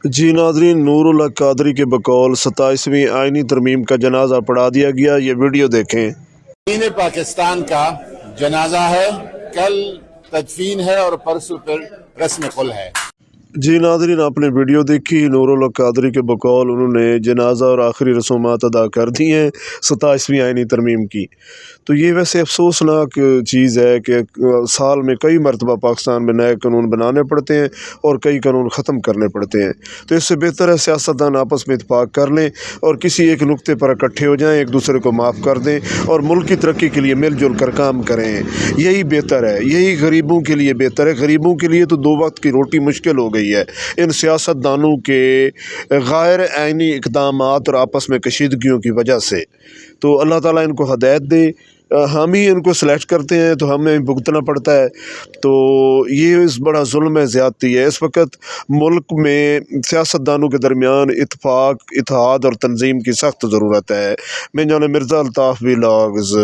जी नाज़रीन, नूरुल्लाह कादरी के बकौल 27वीं आईनी तरमीम का जनाजा पढ़ा दिया गया। ये वीडियो देखें। दीन पाकिस्तान का जनाजा है, कल तदफीन है और परसों फिर रस्म कुल है। जी नाज़रीन, आपने वीडियो देखी। नूरुल्लाह कादरी के बकौल उन्होंने जनाजा और आखिरी रसूमात अदा कर दी हैं 27वीं आईनी तरमीम की। तो ये वैसे अफसोसनाक चीज़ है कि साल में कई मरतबा पाकिस्तान में नए कानून बनाने पड़ते हैं और कई कानून ख़त्म करने पड़ते हैं। तो इससे बेहतर है सियासतदान आपस में इत्तेफाक कर लें और किसी एक नुक्ते पर इकट्ठे हो जाएं, एक दूसरे को माफ़ कर दें और मुल्क की तरक्की के लिए मिल जुल कर काम करें। यही बेहतर है, यही गरीबों के लिए बेहतर है। गरीबों के लिए तो दो वक्त की रोटी मुश्किल हो गई है इन सियासतदानों के गैर आइनी इक़दामात और आपस में कशीदगियों की वजह से। तो अल्लाह ताला इनको हदायत दे। हम ही इनको सेलेक्ट करते हैं तो हमें भुगतना पड़ता है। तो ये इस बड़ा जुल्म है, ज़्यादती है। इस वक्त मुल्क में सियासतदानों के दरमियान इत्तेफाक, इत्तेहाद और तंजीम की सख्त ज़रूरत है। मैं जाने मिर्ज़ा अल्ताफ़ बिलाग्स।